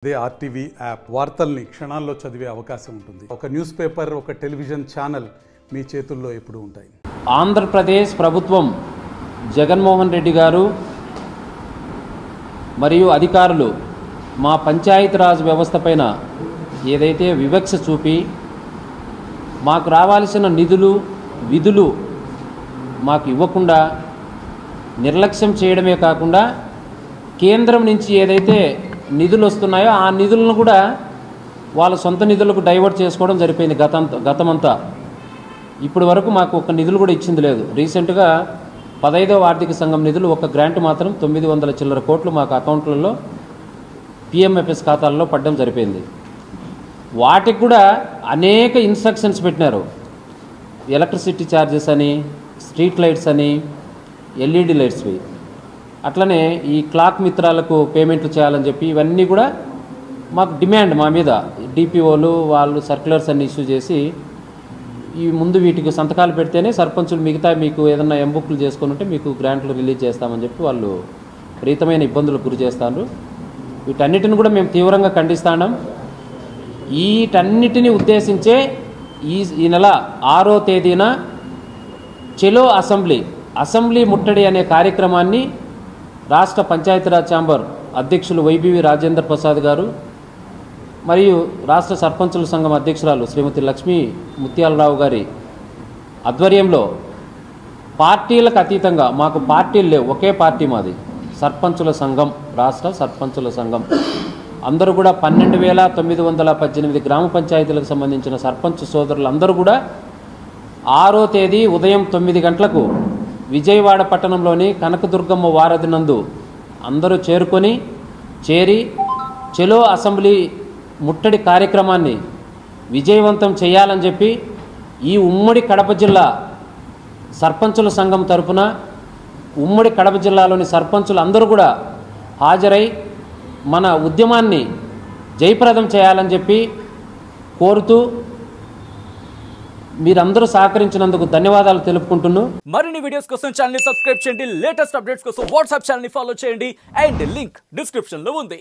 అదే RTV app వార్తల్ని క్షణాల్లో చదివే అవకాశం ఉంటుంది. ఒక న్యూస్ పేపర్, ఒక టెలివిజన్ ఛానల్ మీ చేతుల్లో ఎప్పుడూ ఉంటాయి. ఆంధ్రప్రదేశ్ ప్రభుత్వం జగన్మోహన్ రెడ్డి గారు మరియు అధికారులు మా పంచాయతీరాజ్ వ్యవస్థ పైన ఏదైతే వివక్ష చూపి మాకు రావాల్సిన నిధులు విధులు మాకు ఇవ్వకుండా నిర్లక్ష్యం చేయడమే కాకుండా కేంద్రం నుంచి ఏదైతే నిధులు వస్తున్నాయో ఆ నిధులను కూడా వాళ్ళ సొంత నిధులకు డైవర్ట్ చేసుకోవడం జరిపోయింది గతమంతా. ఇప్పటి వరకు మాకు ఒక నిధులు కూడా ఇచ్చింది లేదు. రీసెంట్గా 15వ ఆర్థిక సంఘం నిధులు ఒక గ్రాంట్ మాత్రం 900 చిల్లర కోట్లు మాకు అకౌంట్లలో పిఎంఎఫ్ఎస్ ఖాతాల్లో పడడం జరిపోయింది. వాటికి కూడా అనేక ఇన్స్ట్రక్షన్స్ పెట్టినారు. ఎలక్ట్రిసిటీ ఛార్జెస్ అని, స్ట్రీట్ లైట్స్ అని, ఎల్ఈడి లైట్స్వి, అట్లనే ఈ క్లాక్ మిత్రాలకు పేమెంట్లు చేయాలని చెప్పి ఇవన్నీ కూడా మాకు డిమాండ్ మా మీద డిపిఓలు వాళ్ళు సర్క్యులర్స్ అన్ని ఇష్యూ చేసి ఈ ముందు వీటికి సంతకాలు పెడితేనే సర్పంచులు మిగతా మీకు ఏదన్నా ఎంబుక్లు చేసుకొని ఉంటే మీకు గ్రాంట్లు రిలీజ్ చేస్తామని చెప్పి వాళ్ళు విపరీతమైన ఇబ్బందులకు గురి చేస్తారు. వీటన్నిటిని కూడా మేము తీవ్రంగా ఖండిస్తున్నాం. వీటన్నిటిని ఉద్దేశించే ఈ నెల 6వ తేదీన చెలో అసెంబ్లీ ముట్టడి అనే కార్యక్రమాన్ని రాష్ట్ర పంచాయతీరాజ్ ఛాంబర్ అధ్యక్షులు వైబీవి రాజేంద్ర ప్రసాద్ గారు మరియు రాష్ట్ర సర్పంచుల సంఘం అధ్యక్షురాలు శ్రీమతి లక్ష్మీ ముత్యాలరావు గారి ఆధ్వర్యంలో పార్టీలకు అతీతంగా, మాకు పార్టీలు లేవు, ఒకే పార్టీ మాది సర్పంచుల సంఘం, రాష్ట్ర సర్పంచుల సంఘం, అందరూ కూడా 12,918 గ్రామ పంచాయతీలకు సంబంధించిన సర్పంచ్ సోదరులందరూ కూడా 6వ తేదీ ఉదయం 9 గంటలకు విజయవాడ పట్టణంలోని కనకదుర్గమ్మ వారధి నందు అందరూ చేరి చెలో అసెంబ్లీ ముట్టడి కార్యక్రమాన్ని విజయవంతం చేయాలని చెప్పి ఈ ఉమ్మడి కడప జిల్లా సర్పంచుల సంఘం తరపున ఉమ్మడి కడప జిల్లాలోని సర్పంచులు అందరూ కూడా హాజరై మన ఉద్యమాన్ని జయప్రదం చేయాలని చెప్పి కోరుతూ మీరందరూ సహకరించినందుకు ధన్యవాదాలు తెలుపుకుంటున్నాను. మరిన్ని వీడియోస్ కోసం ఛానల్ ని సబ్స్క్రైబ్ చేయండి. లేటెస్ట్ అప్డేట్స్ కోసం వాట్సాప్ ఛానల్ ని ఫాలో చేయండి. అండ్ లింక్ డిస్క్రిప్షన్ లో ఉంది.